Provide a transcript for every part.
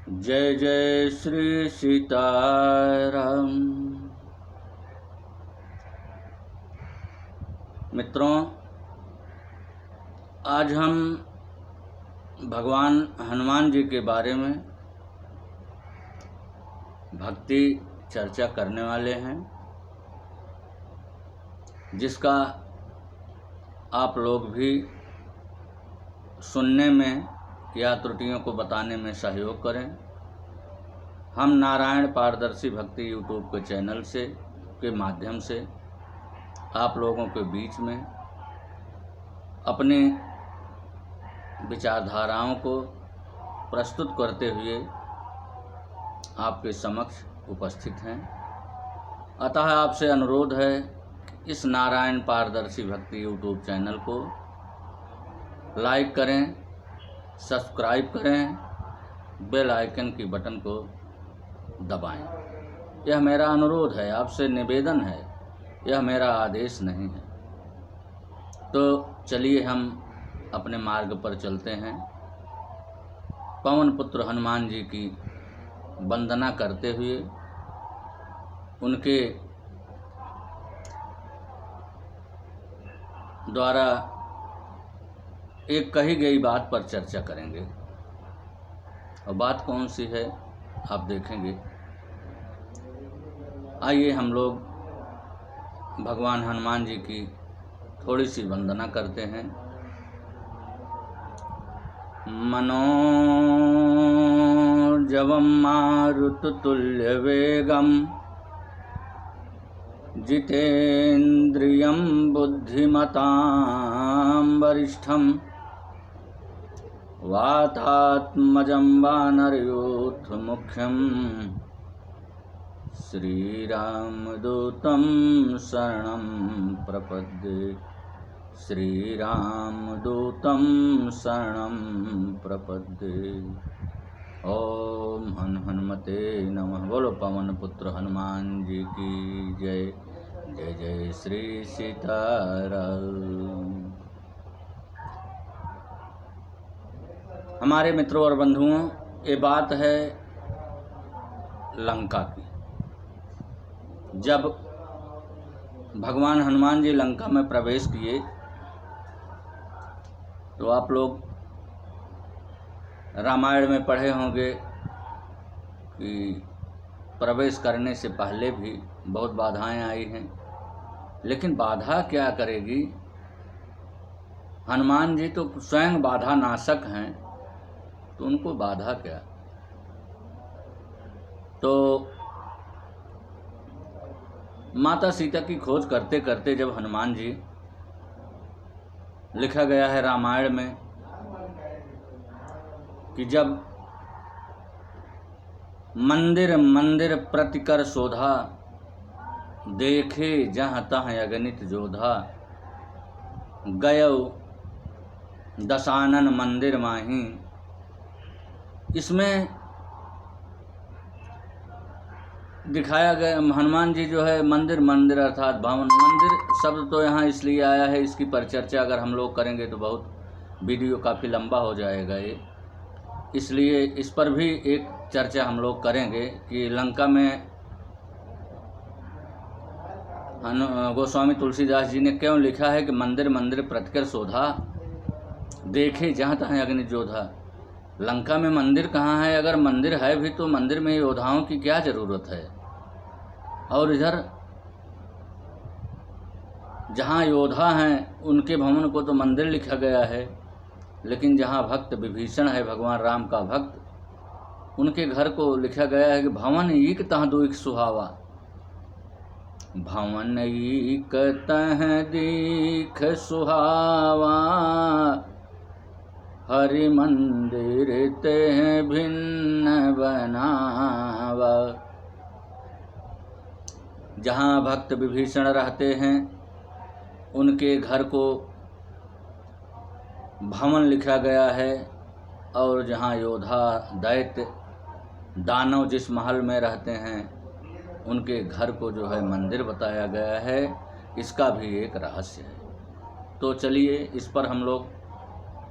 जय जय श्री सीताराम। मित्रों, आज हम भगवान हनुमान जी के बारे में भक्ति चर्चा करने वाले हैं, जिसका आप लोग भी सुनने में या त्रुटियों को बताने में सहयोग करें। हम नारायण पारदर्शी भक्ति यूट्यूब के चैनल से के माध्यम से आप लोगों के बीच में अपनी विचारधाराओं को प्रस्तुत करते हुए आपके समक्ष उपस्थित हैं। अतः आपसे अनुरोध है, इस नारायण पारदर्शी भक्ति यूट्यूब चैनल को लाइक करें, सब्सक्राइब करें, बेल आइकन की बटन को दबाएं। यह मेरा अनुरोध है, आपसे निवेदन है, यह मेरा आदेश नहीं है। तो चलिए हम अपने मार्ग पर चलते हैं। पवन पुत्र हनुमान जी की वंदना करते हुए उनके द्वारा एक कही गई बात पर चर्चा करेंगे। और बात कौन सी है आप देखेंगे। आइए हम लोग भगवान हनुमान जी की थोड़ी सी वंदना करते हैं। मनोजवं मारुततुल्यवेगं जितेन्द्रियं बुद्धिमतां वरिष्ठं वातात्मजं वानरयूथमुख्यं श्रीरामदूतं शरणं प्रपद्ये। श्रीरामदूतं शरणं प्रपद्ये। ओम हनुमते नमः। बोलो पवन पुत्र हनुमान जी की जय। जय जय श्री सीताराम। हमारे मित्रों और बंधुओं, ये बात है लंका की। जब भगवान हनुमान जी लंका में प्रवेश किए तो आप लोग रामायण में पढ़े होंगे कि प्रवेश करने से पहले भी बहुत बाधाएं आई हैं। लेकिन बाधा क्या करेगी, हनुमान जी तो स्वयं बाधा नाशक हैं, तो उनको बाधा क्या। तो माता सीता की खोज करते करते जब हनुमान जी, लिखा गया है रामायण में कि जब मंदिर मंदिर प्रतिकर शोधा, देखे जहाँ तहाँ अगणित जोधा, गयो दशानन मंदिर माही। इसमें दिखाया गया हनुमान जी जो है मंदिर मंदिर अर्थात भवन। मंदिर शब्द तो यहाँ इसलिए आया है, इसकी परिचर्चा अगर हम लोग करेंगे तो बहुत वीडियो काफ़ी लंबा हो जाएगा ये, इसलिए इस पर भी एक चर्चा हम लोग करेंगे कि लंका में गोस्वामी तुलसीदास जी ने क्यों लिखा है कि मंदिर मंदिर प्रतिकर शोधा, देखे जहाँ तहाँ अग्नि जोधा। लंका में मंदिर कहाँ है? अगर मंदिर है भी तो मंदिर में योद्धाओं की क्या ज़रूरत है। और इधर जहाँ योद्धा हैं उनके भवन को तो मंदिर लिखा गया है, लेकिन जहाँ भक्त विभीषण है, भगवान राम का भक्त, उनके घर को लिखा गया है कि भवन एक तह दुख सुहावा। भवन एक तह दीख सुहावा, हरि मंदिर ते भिन्न बनावा। जहाँ भक्त विभीषण रहते हैं उनके घर को भवन लिखा गया है, और जहाँ योद्धा दैत्य दानव जिस महल में रहते हैं उनके घर को जो है मंदिर बताया गया है। इसका भी एक रहस्य है। तो चलिए इस पर हम लोग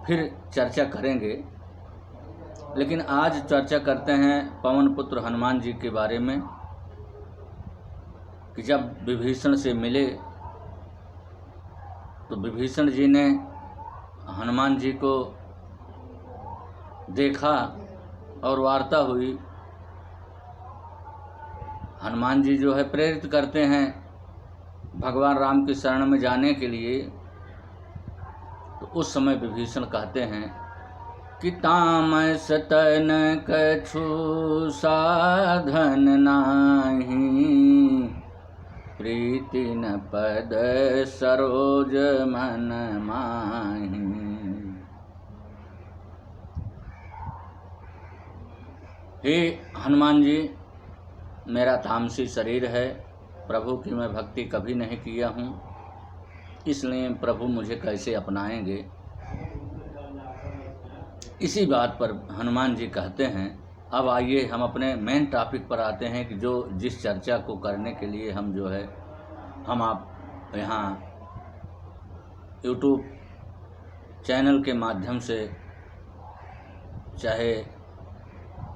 फिर चर्चा करेंगे। लेकिन आज चर्चा करते हैं पवन पुत्र हनुमान जी के बारे में कि जब विभीषण से मिले तो विभीषण जी ने हनुमान जी को देखा और वार्ता हुई। हनुमान जी जो है प्रेरित करते हैं भगवान राम की शरण में जाने के लिए। तो उस समय विभीषण कहते हैं कि तामस तन कछु साधन नाही, प्रीति न पद सरोज मन माही। हे हनुमान जी, मेरा तामसी शरीर है, प्रभु की मैं भक्ति कभी नहीं किया हूँ, इसलिए प्रभु मुझे कैसे अपनाएंगे। इसी बात पर हनुमान जी कहते हैं अब आइए हम अपने मेन टॉपिक पर आते हैं कि जो जिस चर्चा को करने के लिए हम जो है हम आप यहाँ यूट्यूब चैनल के माध्यम से चाहे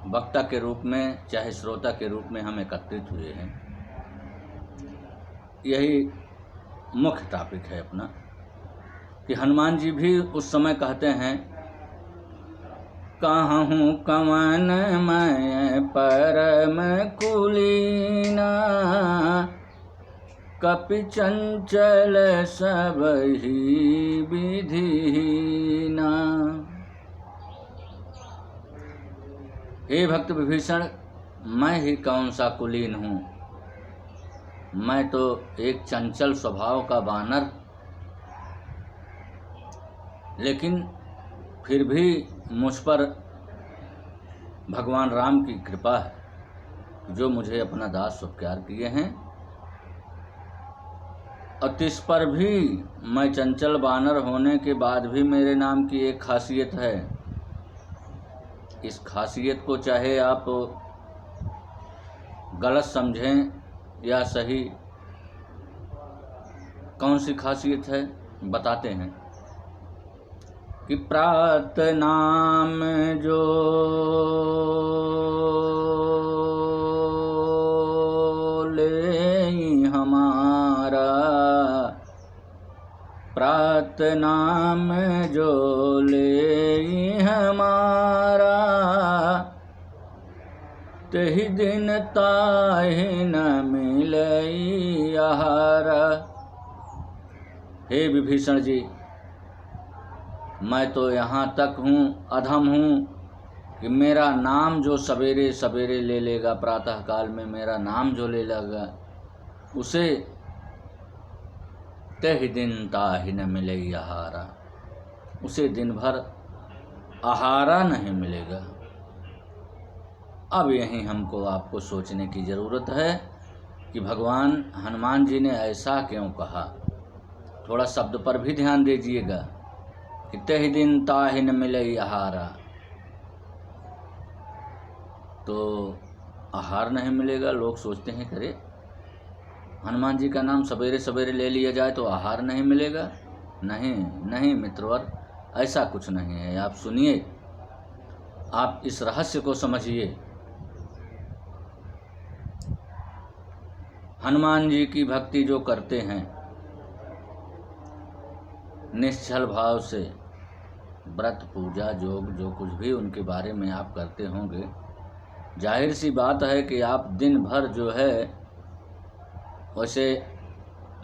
वक्ता के रूप में चाहे श्रोता के रूप में हम एकत्रित हुए हैं। यही मुख्य टॉपिक है अपना कि हनुमान जी भी उस समय कहते हैं कहूँ कवन मैं परम कुलीना, कपि चंचल सबहि विधिहीना। हे भक्त विभीषण, मैं ही कौन सा कुलीन हूँ, मैं तो एक चंचल स्वभाव का वानर, लेकिन फिर भी मुझ पर भगवान राम की कृपा है जो मुझे अपना दास स्वीकार किए हैं। और इस पर भी मैं चंचल वानर होने के बाद भी मेरे नाम की एक खासियत है। इस खासियत को चाहे आप गलत समझें या सही, कौन सी खासियत है बताते हैं कि प्रात नाम जो ले हमारा, प्रात नाम जो ले हमारा, तहि दिन ताहि न मिलई आहारा। हे विभीषण जी, मैं तो यहाँ तक हूँ, अधम हूँ कि मेरा नाम जो सवेरे सवेरे ले लेगा, प्रातः काल में मेरा नाम जो ले लेगा, उसे तहि दिन ताहि न मिले आहारा, उसे दिन भर आहारा नहीं मिलेगा। अब यहीं हमको आपको सोचने की ज़रूरत है कि भगवान हनुमान जी ने ऐसा क्यों कहा। थोड़ा शब्द पर भी ध्यान दीजिएगा कि तहि दिन ताहि न मिले आहारा, तो आहार नहीं मिलेगा। लोग सोचते हैं करे हनुमान जी का नाम सवेरे सवेरे ले लिया जाए तो आहार नहीं मिलेगा। नहीं नहीं मित्रवर, ऐसा कुछ नहीं है। आप सुनिए, आप इस रहस्य को समझिए। हनुमान जी की भक्ति जो करते हैं निश्चल भाव से, व्रत पूजा योग जो कुछ भी उनके बारे में आप करते होंगे, जाहिर सी बात है कि आप दिन भर जो है, वैसे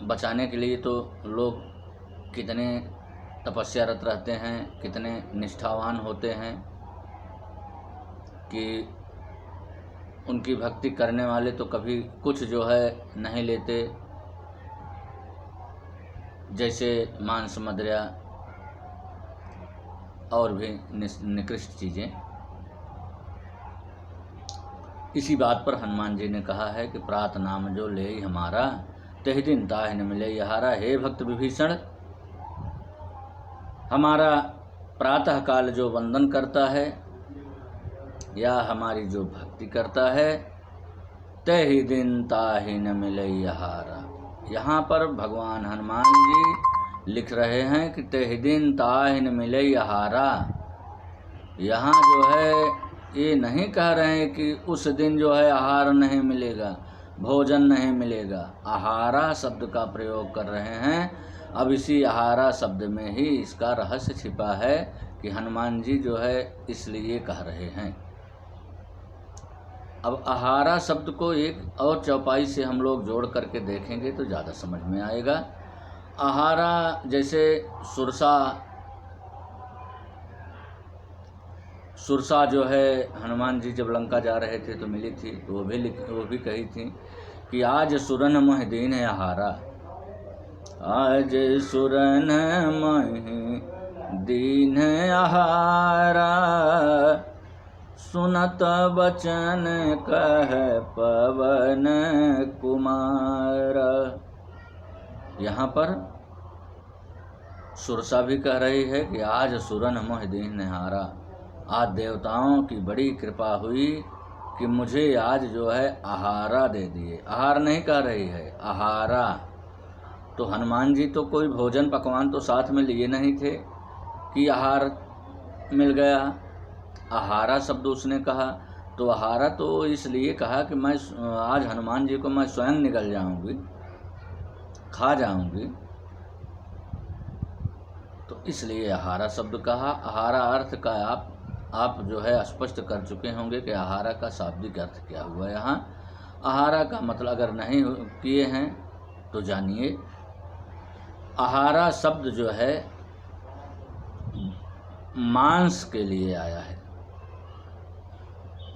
बचाने के लिए तो लोग कितने तपस्यारत रहते हैं, कितने निष्ठावान होते हैं कि उनकी भक्ति करने वाले तो कभी कुछ जो है नहीं लेते, जैसे मांस मदिरा और भी निकृष्ट चीज़ें। इसी बात पर हनुमान जी ने कहा है कि प्रात नाम जो ले हमारा, तहि दिन ताहि न मिले आहारा। हे भक्त विभीषण, हमारा प्रातः काल जो वंदन करता है या हमारी जो भक्ति करता है, तहि दिन ताहि न मिले आहारा। यहाँ पर भगवान हनुमान जी लिख रहे हैं कि तहि दिन ताहि न मिले आहारा। यहाँ जो है ये नहीं कह रहे हैं कि उस दिन जो है आहार नहीं मिलेगा, भोजन नहीं मिलेगा। आहारा शब्द का प्रयोग कर रहे हैं। अब इसी आहारा शब्द में ही इसका रहस्य छिपा है कि हनुमान जी जो है इसलिए कह रहे हैं। अब आहारा शब्द को एक और चौपाई से हम लोग जोड़ करके देखेंगे तो ज़्यादा समझ में आएगा। आहारा जैसे सुरसा जो है हनुमान जी जब लंका जा रहे थे तो मिली थी, तो वो भी कही थी कि आज सुरन मोह दीन है आहारा, आज सुरन मोह दीन है आहारा, सुनत बचन कह पवन कुमार। यहाँ पर सुरसा भी कह रही है कि आज सुरन मोह दीन है हारा, आज देवताओं की बड़ी कृपा हुई कि मुझे आज जो है आहारा दे दिए। आहार नहीं कह रही है, आहारा। तो हनुमान जी तो कोई भोजन पकवान तो साथ में लिए नहीं थे कि आहार मिल गया। आहारा शब्द उसने कहा, तो आहारा तो इसलिए कहा कि मैं आज हनुमान जी को मैं स्वयं निगल जाऊंगी, खा जाऊंगी, तो इसलिए आहारा शब्द कहा। आहारा अर्थ का आप जो है स्पष्ट कर चुके होंगे कि आहारा का शाब्दिक अर्थ क्या हुआ। यहाँ आहारा का मतलब अगर नहीं किए हैं तो जानिए। आहारा शब्द जो है मांस के लिए आया है,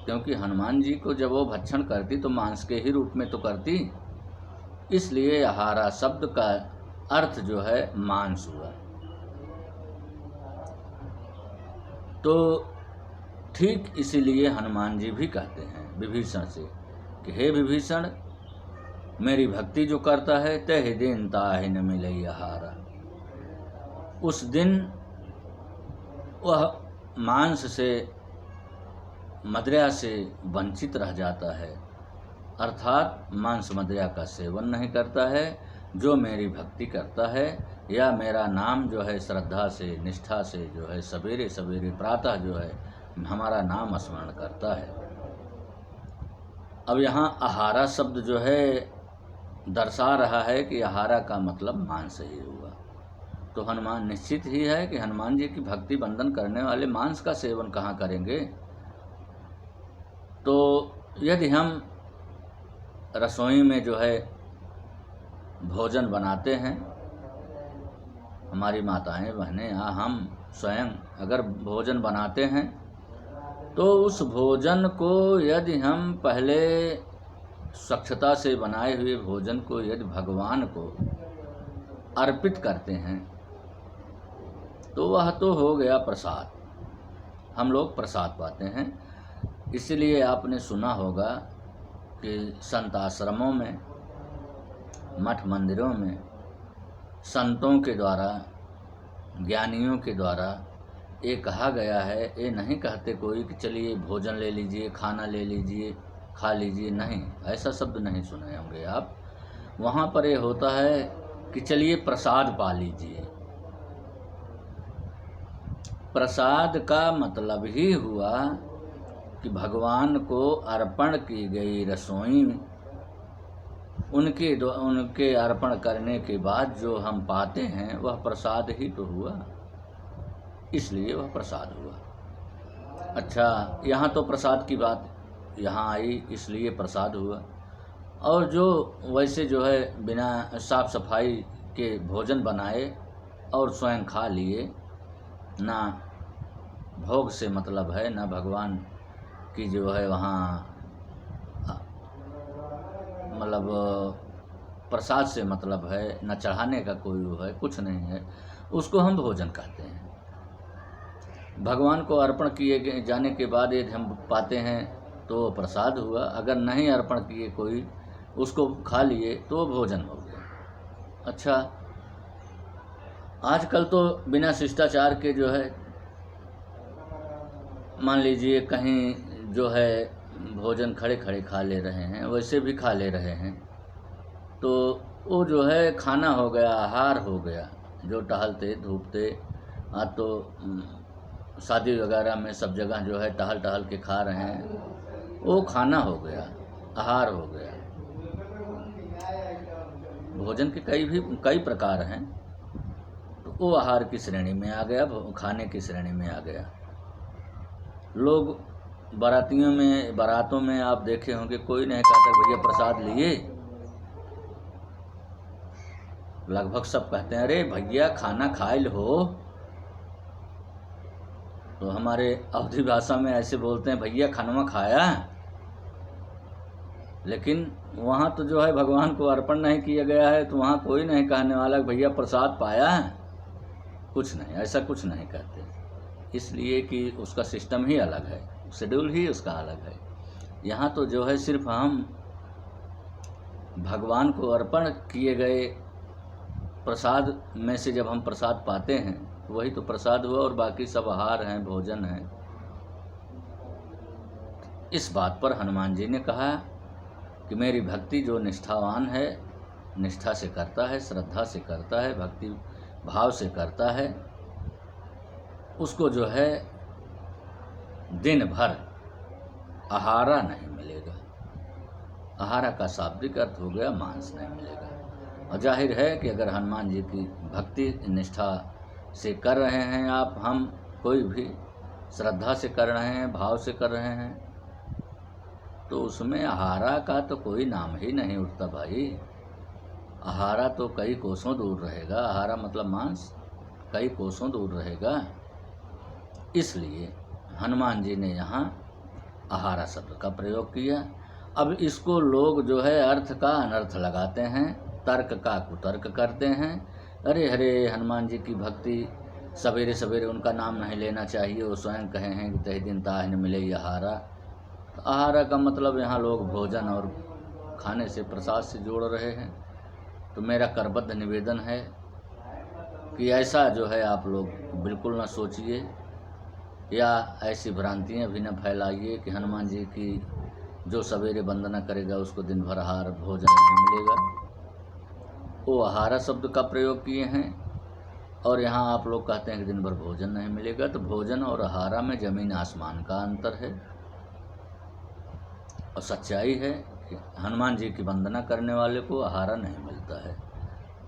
क्योंकि हनुमान जी को जब वो भक्षण करती तो मांस के ही रूप में तो करती, इसलिए आहारा शब्द का अर्थ जो है मांस हुआ। तो ठीक इसीलिए हनुमान जी भी कहते हैं विभीषण से कि हे विभीषण, मेरी भक्ति जो करता है तह दिन ताहि न मिले आहारा। उस दिन वह मांस से, मदिरा से वंचित रह जाता है, अर्थात मांस मदिरा का सेवन नहीं करता है। जो मेरी भक्ति करता है या मेरा नाम जो है श्रद्धा से, निष्ठा से जो है सवेरे सवेरे प्रातः जो है हमारा नाम स्मरण करता है। अब यहाँ आहारा शब्द जो है दर्शा रहा है कि आहारा का मतलब मांस ही हुआ। तो हनुमान निश्चित ही है कि हनुमान जी की भक्ति बंधन करने वाले मांस का सेवन कहाँ करेंगे। तो यदि हम रसोई में जो है भोजन बनाते हैं, हमारी माताएं बहनें या हम स्वयं अगर भोजन बनाते हैं, तो उस भोजन को यदि हम पहले स्वच्छता से बनाए हुए भोजन को यदि भगवान को अर्पित करते हैं तो वह तो हो गया प्रसाद, हम लोग प्रसाद पाते हैं। इसलिए आपने सुना होगा कि संत आश्रमों में, मठ मंदिरों में संतों के द्वारा, ज्ञानियों के द्वारा ये कहा गया है, ये नहीं कहते कोई कि चलिए भोजन ले लीजिए, खाना ले लीजिए, खा लीजिए, नहीं, ऐसा शब्द नहीं सुने होंगे आप। वहाँ पर ये होता है कि चलिए प्रसाद पा लीजिए। प्रसाद का मतलब ही हुआ कि भगवान को अर्पण की गई रसोई, उनके अर्पण करने के बाद जो हम पाते हैं वह प्रसाद ही तो हुआ, इसलिए वह प्रसाद हुआ। अच्छा, यहाँ तो प्रसाद की बात यहाँ आई, इसलिए प्रसाद हुआ। और जो वैसे जो है बिना साफ सफाई के भोजन बनाए और स्वयं खा लिए, ना भोग से मतलब है, ना भगवान की जो है वहाँ मतलब प्रसाद से मतलब है, न चढ़ाने का कोई वो है, कुछ नहीं है, उसको हम भोजन कहते हैं। भगवान को अर्पण किए जाने के बाद यदि हम पाते हैं तो प्रसाद हुआ, अगर नहीं अर्पण किए कोई, उसको खा लिए तो भोजन हो गया। अच्छा, आजकल तो बिना शिष्टाचार के जो है, मान लीजिए कहीं जो है भोजन खड़े खड़े खा ले रहे हैं, वैसे भी खा ले रहे हैं, तो वो जो है खाना हो गया, आहार हो गया। जो टहलते धूपते तो शादी वगैरह में सब जगह जो है टहल टहल के खा रहे हैं, वो खाना हो गया, आहार हो गया। भोजन के कई प्रकार हैं, तो वो आहार की श्रेणी में आ गया, खाने की श्रेणी में आ गया। लोग बारातों में आप देखे होंगे, कोई नहीं कहता भैया प्रसाद लिए, लगभग सब कहते हैं अरे भैया खाना खाइल हो। तो हमारे अवधी भाषा में ऐसे बोलते हैं भैया खाना खाया। लेकिन वहाँ तो जो है भगवान को अर्पण नहीं किया गया है, तो वहाँ कोई नहीं कहने वाला भैया प्रसाद पाया है, कुछ नहीं, ऐसा कुछ नहीं कहते। इसलिए कि उसका सिस्टम ही अलग है, शेड्यूल ही उसका अलग है। यहाँ तो जो है सिर्फ हम भगवान को अर्पण किए गए प्रसाद में से जब हम प्रसाद पाते हैं तो वही तो प्रसाद हुआ, और बाकी सब आहार हैं, भोजन है। इस बात पर हनुमान जी ने कहा कि मेरी भक्ति जो निष्ठावान है, निष्ठा से करता है, श्रद्धा से करता है, भक्ति भाव से करता है, उसको जो है दिन भर आहारा नहीं मिलेगा। आहारा का शाब्दिक अर्थ हो गया मांस नहीं मिलेगा। और जाहिर है कि अगर हनुमान जी की भक्ति निष्ठा से कर रहे हैं आप, हम कोई भी श्रद्धा से कर रहे हैं, भाव से कर रहे हैं, तो उसमें आहारा का तो कोई नाम ही नहीं उठता भाई। आहारा तो कई कोसों दूर रहेगा, आहारा मतलब मांस कई कोसों दूर रहेगा। इसलिए हनुमान जी ने यहाँ आहारा शब्द का प्रयोग किया। अब इसको लोग जो है अर्थ का अनर्थ लगाते हैं, तर्क का कुतर्क करते हैं। अरे हरे हनुमान जी की भक्ति, सवेरे सवेरे उनका नाम नहीं लेना चाहिए, वो स्वयं कहे हैं कि तहि दिन ताहि न मिले आहारा। तो आहारा का मतलब यहाँ लोग भोजन और खाने से, प्रसाद से जोड़ रहे हैं। तो मेरा करबद्ध निवेदन है कि ऐसा जो है आप लोग बिल्कुल ना सोचिए, या ऐसी भ्रांतियाँ भी न फैलाइए कि हनुमान जी की जो सवेरे वंदना करेगा उसको दिन भर आहार भोजन नहीं मिलेगा। वो आहारा शब्द का प्रयोग किए हैं, और यहाँ आप लोग कहते हैं कि दिन भर भोजन नहीं मिलेगा। तो भोजन और आहारा में ज़मीन आसमान का अंतर है। और सच्चाई है कि हनुमान जी की वंदना करने वाले को आहारा नहीं मिलता है।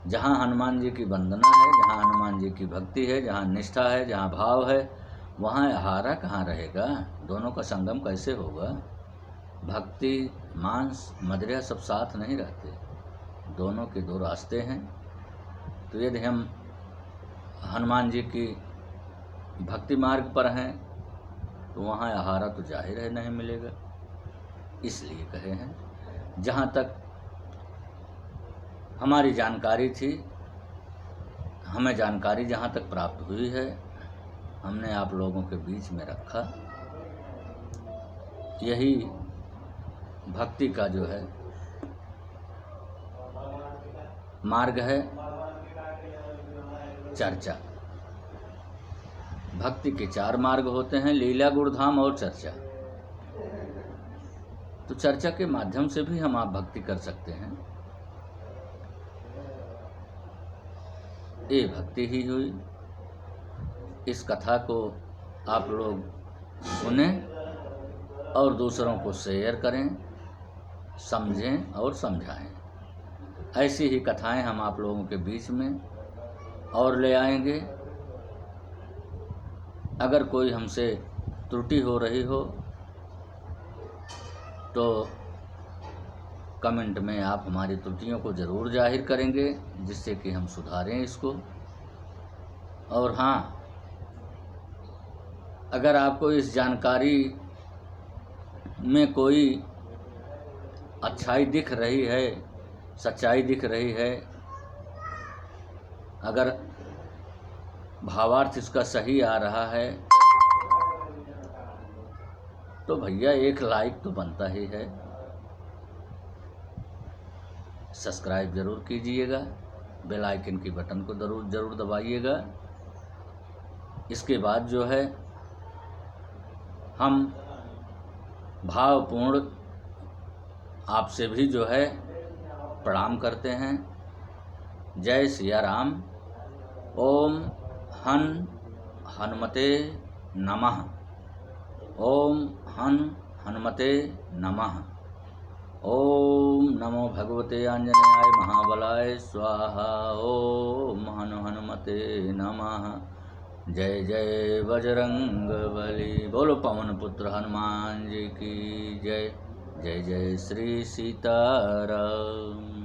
जहाँ हनुमान जी की वंदना है, जहाँ हनुमान जी की भक्ति है, जहाँ निष्ठा है, जहाँ भाव है, वहाँ आहारा कहाँ रहेगा? दोनों का संगम कैसे होगा? भक्ति, मांस, मदिरा सब साथ नहीं रहते, दोनों के दो रास्ते हैं। तो यदि हम हनुमान जी की भक्ति मार्ग पर हैं तो वहाँ आहारा तो जाहिर है नहीं मिलेगा। इसलिए कहे हैं, जहाँ तक हमारी जानकारी थी, हमें जानकारी जहाँ तक प्राप्त हुई है, हमने आप लोगों के बीच में रखा। यही भक्ति का जो है मार्ग है, चर्चा। भक्ति के 4 मार्ग होते हैं, लीला, गुणधाम और चर्चा। तो चर्चा के माध्यम से भी हम आप भक्ति कर सकते हैं। ये भक्ति ही हुई। इस कथा को आप लोग सुने और दूसरों को शेयर करें, समझें और समझाएं। ऐसी ही कथाएं हम आप लोगों के बीच में और ले आएंगे। अगर कोई हमसे त्रुटि हो रही हो तो कमेंट में आप हमारी त्रुटियों को ज़रूर जाहिर करेंगे, जिससे कि हम सुधारें इसको। और हाँ, अगर आपको इस जानकारी में कोई अच्छाई दिख रही है, सच्चाई दिख रही है, अगर भावार्थ इसका सही आ रहा है, तो भैया एक लाइक तो बनता ही है। सब्सक्राइब ज़रूर कीजिएगा, बेल आइकन की बटन को ज़रूर दबाइएगा। इसके बाद जो है हम भावपूर्ण आपसे भी जो है प्रणाम करते हैं। जय सिया राम। ओम हनुमते नमः। ओम हनुमते नमः। ओम नमो भगवते आंजनेयाय महाबलाय स्वाहा। ओम हनुमते नमः। जय जय बजरंग बली। बोलो पवन पुत्र हनुमान जी की जय। जय जय श्री सीताराम।